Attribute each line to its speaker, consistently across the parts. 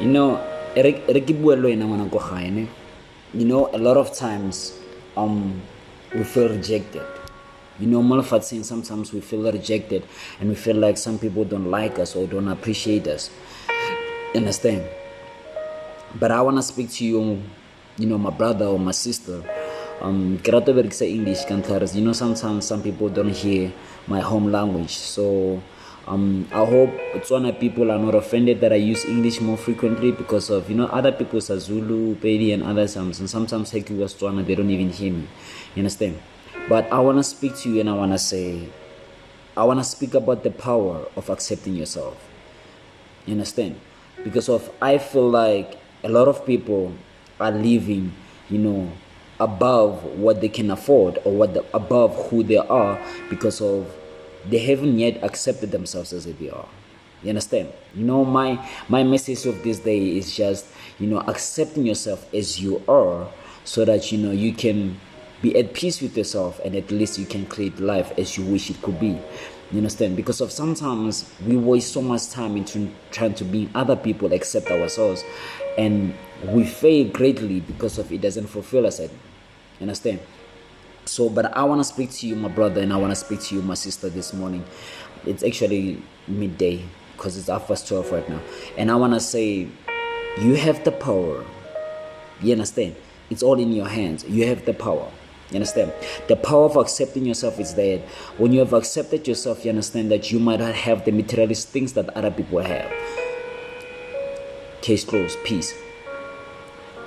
Speaker 1: You know, you know, a lot of times we feel rejected. You know, Malafat saying sometimes we feel rejected and we feel like some people don't like us or don't appreciate us. Understand? But I want to speak to you, you know, my brother or my sister. Kerato berkisa English kantaras. You know, sometimes some people don't hear my home language. So I hope Tswana people are not offended that I use English more frequently because of, you know, other people are Zulu, Pedi, and other sounds. And sometimes Heku was Tswana, they don't even hear me. You understand? But I want to speak to you and I want to speak about the power of accepting yourself. You understand? Because of, I feel like a lot of people are living, you know, above what they can afford or above who they are because of they haven't yet accepted themselves as they are. You understand? You know, my message of this day is just, you know, accepting yourself as you are so that, you know, you can be at peace with yourself and at least you can create life as you wish it could be. You understand? Because of sometimes we waste so much time into trying to be other people except ourselves, and we fail greatly because of it doesn't fulfill us. You understand? So, but I want to speak to you, my brother, and I want to speak to you, my sister, this morning. It's actually midday because it's 12 right now, and I want to say, you have the power. You understand? It's all in your hands. You have the power. You understand? The power of accepting yourself is that when you have accepted yourself, you understand that you might not have the materialist things that other people have. Case closed. Peace.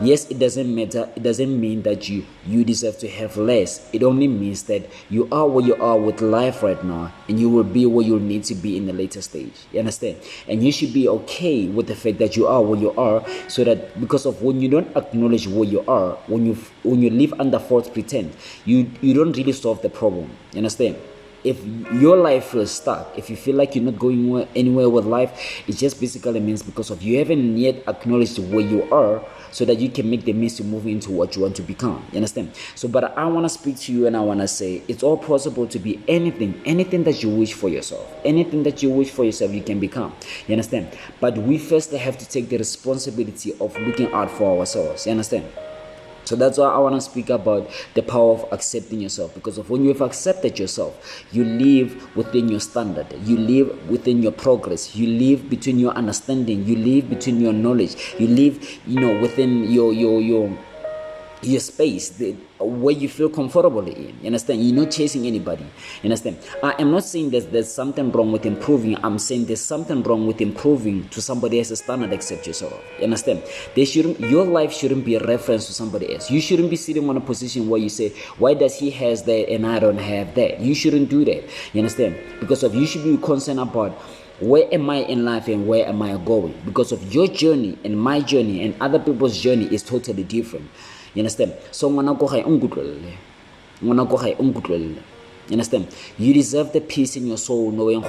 Speaker 1: Yes, it doesn't matter. It doesn't mean that you deserve to have less. It only means that you are where you are with life right now, and you will be where you'll need to be in the later stage. You understand? And you should be okay with the fact that you are where you are, so that because of when you don't acknowledge where you are, when you live under false pretense, you don't really solve the problem. You understand? If your life feels stuck, if you feel like you're not going anywhere with life, it just basically means because of you haven't yet acknowledged where you are, so that you can make the means to move into what you want to become. You understand? So, but I want to speak to you and I want to say it's all possible to be anything that you wish for yourself. Anything that you wish for yourself, you can become. You understand? But we first have to take the responsibility of looking out for ourselves. You understand? So that's why I want to speak about the power of accepting yourself, because of when you have accepted yourself, you live within your standard, you live within your progress, you live between your understanding, you live between your knowledge, you live, you know, within your space where you feel comfortable in. You understand? You're not chasing anybody. You understand? I am not saying that there's something wrong with improving. I'm saying there's something wrong with improving to somebody else's standard except yourself. You understand? Your life shouldn't be a reference to somebody else. You shouldn't be sitting on a position where you say, why does he has that and I don't have that? You shouldn't do that. You understand? Because of you should be concerned about where am I in life and where am I going? Because of your journey and my journey and other people's journey is totally different. You understand? So you understand? You deserve the peace in your soul knowing you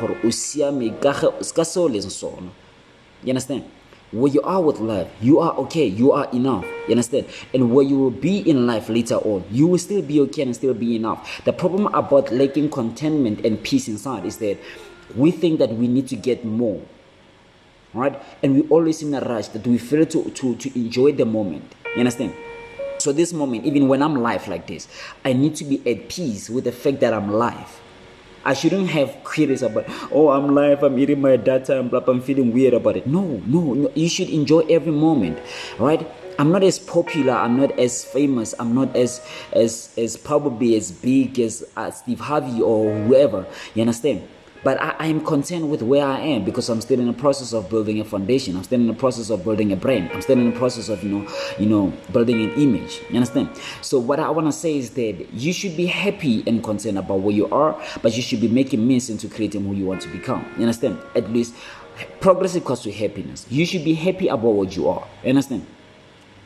Speaker 1: understand? Where you are with life, you are okay, you are enough. You understand? And where you will be in life later on, you will still be okay and still be enough. The problem about lacking contentment and peace inside is that we think that we need to get more, right? And we always in a rush that we fail to enjoy the moment. You understand? So this moment, even when I'm live like this, I need to be at peace with the fact that I'm live. I shouldn't have queries about, oh, I'm live, I'm eating my data, I'm feeling weird about it. No. You should enjoy every moment, right? I'm not as popular, I'm not as famous, I'm not as probably as big as Steve Harvey or whoever. You understand? But I am content with where I am because I'm still in the process of building a foundation. I'm still in the process of building a brand. I'm still in the process of, building an image. You understand? So what I want to say is that you should be happy and content about where you are, but you should be making means into creating who you want to become. You understand? At least progress equals to happiness. You should be happy about what you are. You understand?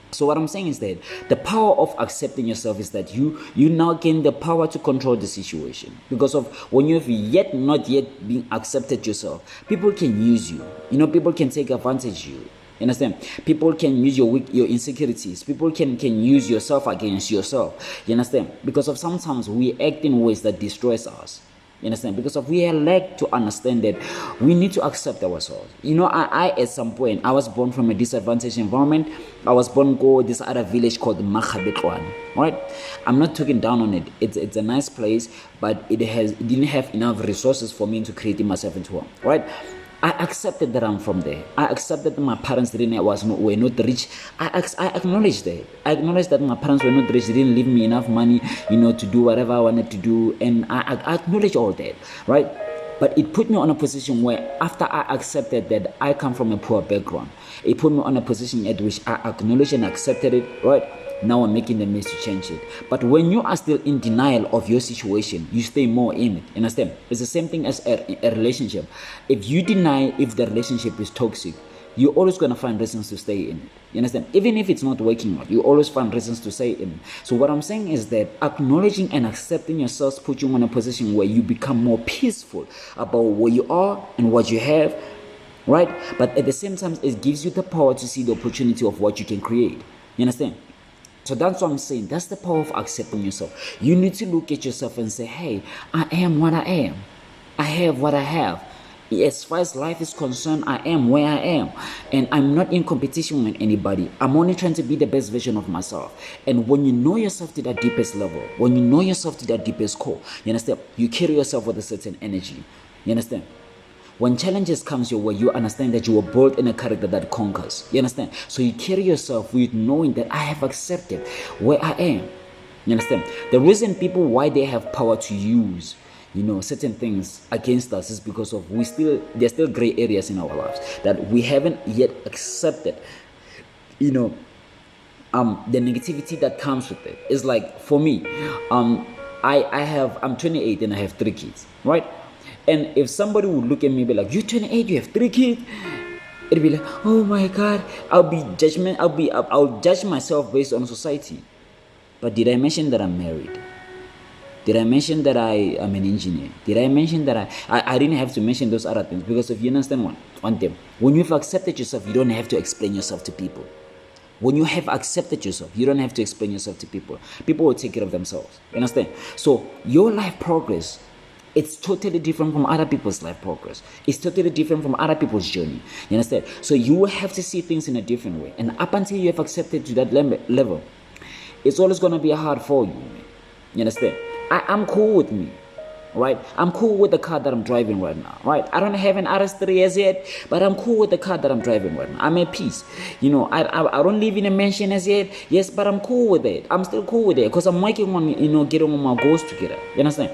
Speaker 1: So what I'm saying is that the power of accepting yourself is that you now gain the power to control the situation. Because of when you have not yet been accepted yourself, people can use you. People can take advantage of you. You understand? People can use your insecurities. People can use yourself against yourself. You understand? Because of sometimes we act in ways that destroys us. You understand? Because of we are lack to understand that we need to accept ourselves. You know, I at some point, I was born from a disadvantaged environment. I was born go this other village called Makhabetwan, right? I'm not talking down on it. It's a nice place, but it didn't have enough resources for me to create myself into one, right? I accepted that I'm from there. I accepted that my parents were not rich. I acknowledged that. I acknowledged that my parents were not rich. They didn't leave me enough money, to do whatever I wanted to do. And I acknowledge all that, right? But it put me on a position where after I accepted that I come from a poor background, it put me on a position at which I acknowledged and accepted it, right? Now I'm making the means to change it. But when you are still in denial of your situation, you stay more in it. You understand? It's the same thing as a relationship. If you deny if the relationship is toxic, you're always going to find reasons to stay in it. You understand? Even if it's not working out, you always find reasons to stay in it. So what I'm saying is that acknowledging and accepting yourself puts you in a position where you become more peaceful about where you are and what you have, right? But at the same time, it gives you the power to see the opportunity of what you can create. You understand? So that's what I'm saying. That's the power of accepting yourself. You need to look at yourself and say, hey, I am what I am. I have what I have. As far as life is concerned, I am where I am. And I'm not in competition with anybody. I'm only trying to be the best version of myself. And when you know yourself to that deepest level, when you know yourself to that deepest core, you understand? You carry yourself with a certain energy. You understand? When challenges comes your way, you understand that you were born in a character that conquers. You understand? So you carry yourself with knowing that I have accepted where I am. You understand? The reason people why they have power to use, certain things against us is because of there's still gray areas in our lives that we haven't yet accepted. The negativity that comes with it. It's like for me, I'm 28 and I have 3 kids, right? And if somebody would look at me and be like, you're 28, you have 3 kids, it'd be like, oh my God, I'll judge myself based on society. But did I mention that I'm married? Did I mention that I am an engineer? Did I mention that I didn't have to mention those other things? Because if you understand one thing, when you've accepted yourself, you don't have to explain yourself to people. When you have accepted yourself, you don't have to explain yourself to people. People will take care of themselves. You understand? So your life progress, it's totally different from other people's life progress. It's totally different from other people's journey. You understand? So you will have to see things in a different way. And up until you have accepted to that level, it's always going to be hard for you. You understand? I'm cool with me. Right? I'm cool with the car that I'm driving right now. Right? I don't have an RS3 as yet, but I'm cool with the car that I'm driving right now. I'm at peace. I don't live in a mansion as yet. Yes, but I'm cool with it. I'm still cool with it because I'm working on, getting on my goals together. You understand?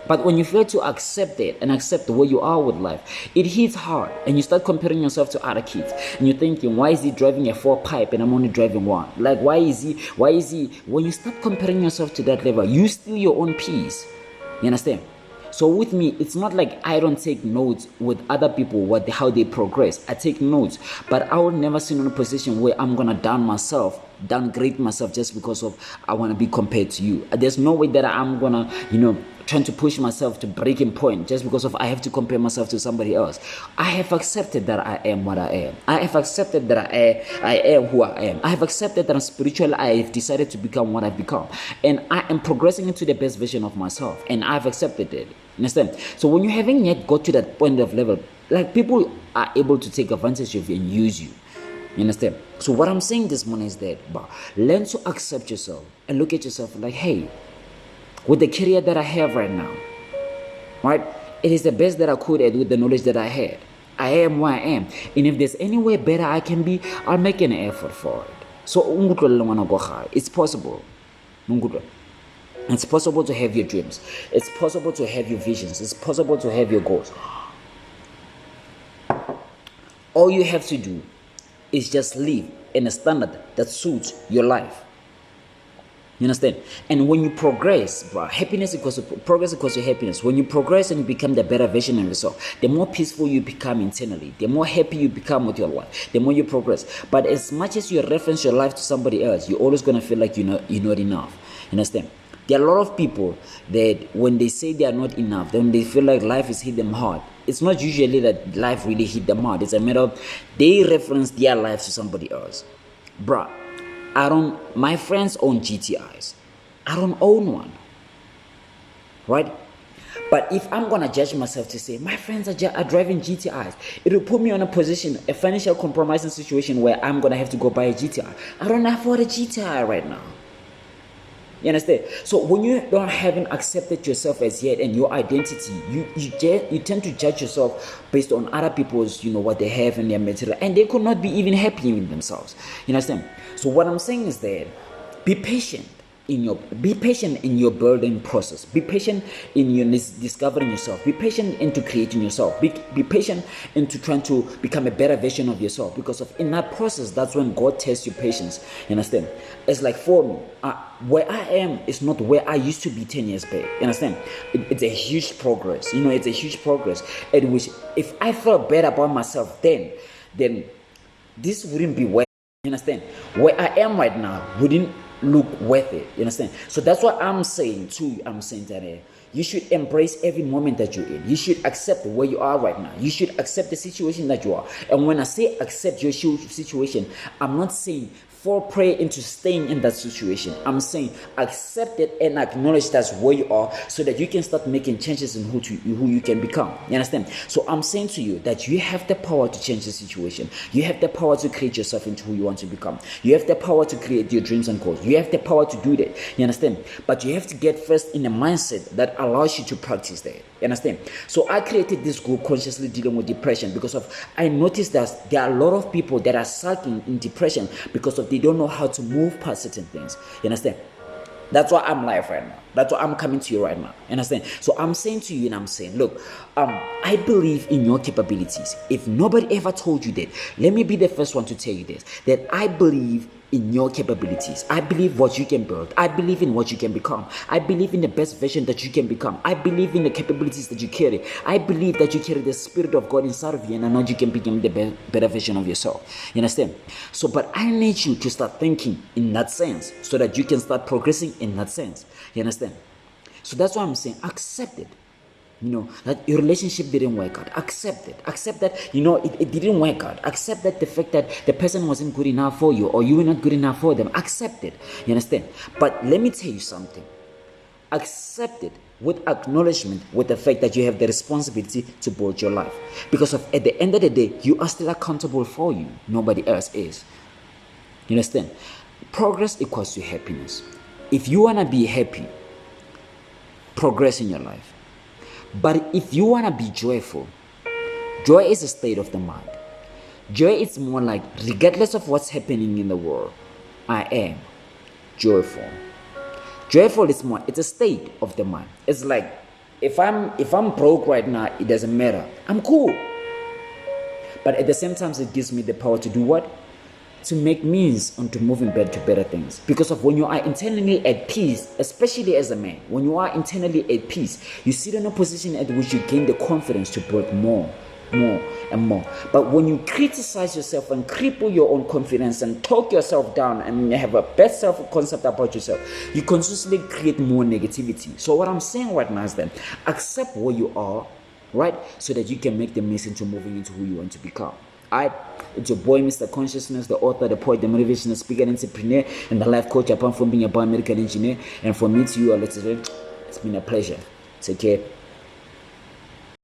Speaker 1: But when you fail to accept it and accept where you are with life, it hits hard and you start comparing yourself to other kids. And you're thinking, why is he driving a 4-pipe and I'm only driving 1? Like, why is he? When you start comparing yourself to that level, you steal your own peace. You understand? So with me, it's not like I don't take notes with other people, how they progress. I take notes, but I will never sit in a position where I'm going to downgrade myself just because of I want to be compared to you. There's no way that I'm going to, trying to push myself to breaking point just because of I have to compare myself to somebody else. I have accepted that I am what I am. I have accepted that I am who I am. I have accepted that I'm spiritual. I have decided to become what I've become. And I am progressing into the best version of myself. And I've accepted it. Understand? So when you haven't yet got to that point of level, like people are able to take advantage of you and use you. You understand? So what I'm saying this morning is that learn to accept yourself and look at yourself like, hey, with the career that I have right now, right? It is the best that I could add with the knowledge that I had. I am where I am. And if there's any way better I can be, I'll make an effort for it. So it's possible. It's possible to have your dreams. It's possible to have your visions. It's possible to have your goals. All you have to do is just live in a standard that suits your life. You understand? And when you progress, happiness equals to progress equals to happiness. When you progress and you become the better version of yourself, the more peaceful you become internally, the more happy you become with your life, the more you progress. But as much as you reference your life to somebody else, you're always going to feel like you're not enough. You understand? There are a lot of people that when they say they are not enough, then they feel like life is hit them hard. It's not usually that life really hit them hard. It's a matter of they reference their life to somebody else. My friends own GTIs. I don't own one. Right? But if I'm gonna judge myself to say my friends are driving GTIs, it will put me on a position, a financial compromising situation where I'm gonna have to go buy a GTI. I don't afford a GTI right now. You understand? So when you haven't accepted yourself as yet and your identity, you tend to judge yourself based on other people's, what they have in their material, and they could not be even happy with themselves. You understand? So what I'm saying is that be patient in your building process. Be patient in your discovering yourself. Be patient into creating yourself. Be patient into trying to become a better version of yourself, because in that process, that's when God tests your patience. You understand? It's like for me, where I am is not where I used to be 10 years back. You understand? It's a huge progress. It's a huge progress. At which, if I felt bad about myself then this wouldn't be where. You understand? Where I am right now wouldn't look worth it. You understand? So that's what I'm saying to you. I'm saying that you should embrace every moment that you're in. You should accept where you are right now. You should accept the situation that you are. And when I say accept your situation, I'm not saying fall prey into staying in that situation. I'm saying accept it and acknowledge that's where you are, so that you can start making changes in who you can become. You understand? So I'm saying to you that you have the power to change the situation. You have the power to create yourself into who you want to become. You have the power to create your dreams and goals. You have the power to do that. You understand? But you have to get first in a mindset that allows you to practice that. You understand? So I created this group, Consciously Dealing with Depression, because I noticed that there are a lot of people that are sulking in depression because they don't know how to move past certain things. You understand? That's why I'm live right now. That's why I'm coming to you right now. You understand? So I'm saying to you, and I'm saying, look, I believe in your capabilities. If nobody ever told you that, let me be the first one to tell you this, that I believe in your capabilities. I believe what you can build. I believe in what you can become. I believe in the best version that you can become. I believe in the capabilities that you carry. I believe that you carry the Spirit of God inside of you, and I know you can become the better version of yourself. You understand? So, but I need you to start thinking in that sense, so that you can start progressing in that sense. You understand? So that's why I'm saying accept it. That your relationship didn't work out. Accept it. Accept that, it didn't work out. Accept that the fact that the person wasn't good enough for you, or you were not good enough for them. Accept it. You understand? But let me tell you something. Accept it with acknowledgement, with the fact that you have the responsibility to build your life. Because at the end of the day, you are still accountable for you. Nobody else is. You understand? Progress equals to happiness. If you want to be happy, progress in your life. But if you want to be joyful, joy is a state of the mind. Joy is more like, regardless of what's happening in the world, I am joyful. Joyful is more, it's a state of the mind. It's like, if I'm broke right now, it doesn't matter. I'm cool. But at the same time, it gives me the power to do what? To make means and to moving better to better things. Because of when you are internally at peace, especially as a man, when you are internally at peace, you sit in a position at which you gain the confidence to build more and more. But when you criticize yourself and cripple your own confidence and talk yourself down and you have a bad self-concept about yourself, you consistently create more negativity. So what I'm saying right now is that accept where you are, right? So that you can make the means into moving into who you want to become. It's your boy, Mr. Consciousness, the author, the poet, the motivational speaker, entrepreneur, and the life coach, apart from being a biomedical engineer. And for me to you, it's been a pleasure. Take care.